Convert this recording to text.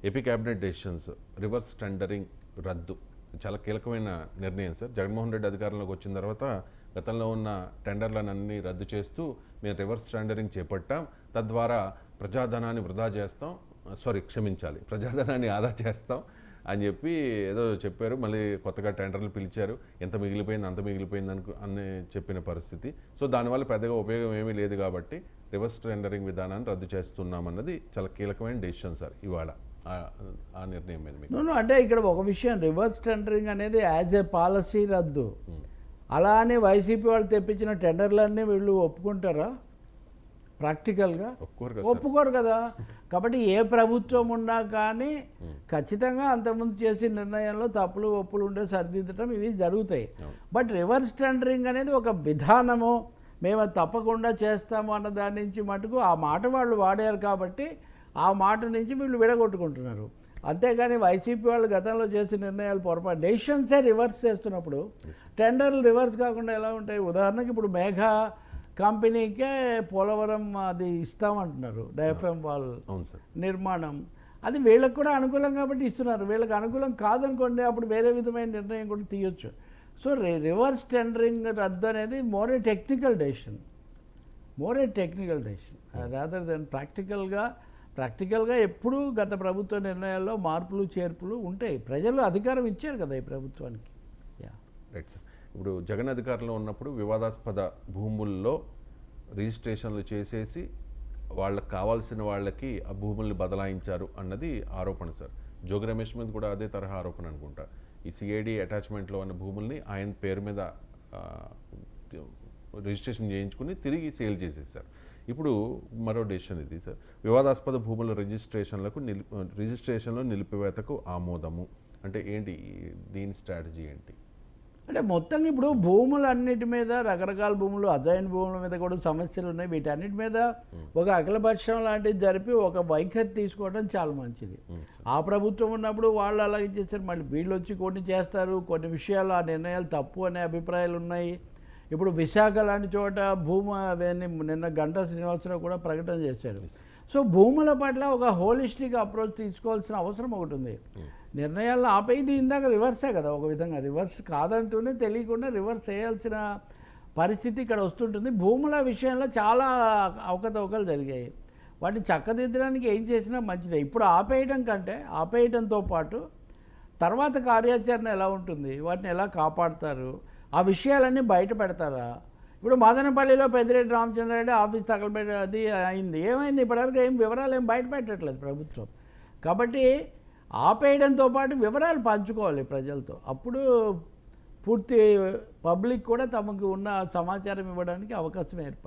AP cabinet decisions reverse tendering రద్దు చాలా కీలకమైన నిర్ణయం సార్. జగన్మోహన్ రెడ్డి అధికారంలోకి వచ్చిన తర్వాత గతంలో ఉన్న టెండర్లనన్నీ రద్దు చేస్తూ మేము రివర్స్ టెండరింగ్ చేపట్టాం, తద్వారా ప్రజాధనాన్ని వృధా చేస్తాం, ప్రజాధనాన్ని ఆదా చేస్తాం అని చెప్పి ఏదో చెప్పారు. మళ్ళీ కొత్తగా టెండర్లు పిలిచారు, ఎంత మిగిలిపోయింది అంత మిగిలిపోయింది అని చెప్పిన పరిస్థితి. సో దానివల్ల పెద్దగా ఉపయోగం ఏమీ లేదు కాబట్టి రివర్స్ టెండరింగ్ విధానాన్ని రద్దు చేస్తున్నామన్నది చాలా కీలకమైన డెసిషన్ సార్ ఇవాళ. ఆ నిర్ణయం మీద మీకు అంటే ఇక్కడ ఒక విషయం, రివర్స్ టెండరింగ్ అనేది యాజ్ ఏ పాలసీ రద్దు. అలా అని వైసీపీ వాళ్ళు తెప్పించిన టెండర్లన్నీ వీళ్ళు ఒప్పుకుంటారా? ప్రాక్టికల్గా ఒప్పుకోరు కదా. కాబట్టి ఏ ప్రభుత్వం ఉన్నా కానీ ఖచ్చితంగా అంతకుముందు చేసిన నిర్ణయంలో తప్పులు ఒప్పులు ఉండే సరిదిద్దటం ఇవి జరుగుతాయి. బట్ రివర్స్ టెండరింగ్ అనేది ఒక విధానము, మేము తప్పకుండా చేస్తాము అన్న దాని నుంచి మటుకు ఆ మాట వాళ్ళు వాడారు కాబట్టి ఆ మాట నుంచి వీళ్ళు విడగొట్టుకుంటున్నారు. అంతేగాని వైసీపీ వాళ్ళు గతంలో చేసిన నిర్ణయాలు పొరపాటు, డెసిషన్సే రివర్స్ చేస్తున్నప్పుడు టెండర్లు రివర్స్ కాకుండా ఎలా ఉంటాయి? ఉదాహరణకి ఇప్పుడు మేఘా కంపెనీకే పోలవరం అది ఇస్తామంటున్నారు, డయాఫ్రమ్ వాల్ నిర్మాణం. అది వీళ్ళకి కూడా అనుకూలం కాబట్టి ఇస్తున్నారు. వీళ్ళకి అనుకూలం కాదనుకోండి, అప్పుడు వేరే విధమైన నిర్ణయం కూడా తీయొచ్చు. సో రివర్స్ టెండరింగ్ రద్దు అనేది more a technical decision rather than ప్రాక్టికల్గా ఎప్పుడూ గత ప్రభుత్వ నిర్ణయాల్లో మార్పులు చేర్పులు ఉంటాయి. ప్రజలు అధికారం ఇచ్చారు కదా ఈ ప్రభుత్వానికి. Right sir. ఇప్పుడు జగన్ అధికారంలో ఉన్నప్పుడు వివాదాస్పద భూముల్లో రిజిస్ట్రేషన్లు చేసేసి వాళ్ళకి కావాల్సిన వాళ్ళకి ఆ భూముల్ని బదలాయించారు అన్నది ఆరోపణ సార్. జోగి రమేష్ మీద కూడా అదే తరహా ఆరోపణ అనుకుంటా. ఈ సిఐడి అటాచ్మెంట్లో ఉన్న భూముల్ని ఆయన పేరు మీద రిజిస్ట్రేషన్ చేయించుకుని తిరిగి సేల్ చేసేసారు. ఇప్పుడు మరో డెసిషన్ ఇది సార్, వివాదాస్పద భూముల రిజిస్ట్రేషన్లో నిలిపివేతకు ఆమోదము అంటే ఏంటి, దీని స్ట్రాటజీ ఏంటి? అంటే మొత్తం ఇప్పుడు భూములన్నిటి మీద, రకరకాల భూములు, అజైన్ భూముల మీద కూడా సమస్యలు ఉన్నాయి. వీటన్నిటి మీద ఒక అఖిలపక్షం లాంటిది జరిపి ఒక వైఖరి తీసుకోవడం చాలా మంచిది. ఆ ప్రభుత్వం ఉన్నప్పుడు వాళ్ళు అలాగే చేస్తారు, మళ్ళీ వీళ్ళు వచ్చి కొన్ని చేస్తారు. కొన్ని విషయాలు ఆ నిర్ణయాలు తప్పు అనే అభిప్రాయాలు ఉన్నాయి. ఇప్పుడు విశాఖ లాంటి చోట నిన్న గంటా శ్రీనివాసరావు కూడా ప్రకటన చేశాడు. సో భూముల పట్ల ఒక హోలిస్టిక్ అప్రోచ్ తీసుకోవాల్సిన అవసరం ఒకటి ఉంది. నిర్ణయాలను ఆపేది ఇందాక రివర్సే కదా, ఒక విధంగా రివర్స్ కాదంటూనే తెలియకుండా రివర్స్ చేయాల్సిన పరిస్థితి ఇక్కడ వస్తుంటుంది. భూముల విషయంలో చాలా అవకతవకలు జరిగాయి. వాటిని చక్కదిద్దడానికి ఏం చేసినా మంచిదే. ఇప్పుడు ఆపేయడం కంటే, ఆపేయడంతో పాటు తర్వాత కార్యాచరణ ఎలా ఉంటుంది, వాటిని ఎలా కాపాడుతారు, ఆ విషయాలన్నీ బయట పెడతారా? ఇప్పుడు మదనపల్లిలో పెద్దిరెడ్డి రామచంద్రారెడ్డి ఆఫీస్ తగలబెట్టి అది అయింది, ఏమైంది? ఇప్పటివరకు ఏం వివరాలు ఏం బయట పెట్టట్లేదు ప్రభుత్వం. కాబట్టి ఆపేయడంతో పాటు వివరాలు పంచుకోవాలి ప్రజలతో. అప్పుడు పూర్తి పబ్లిక్ కూడా తమకు ఉన్న సమాచారం ఇవ్వడానికి అవకాశం ఏర్పడుతుంది.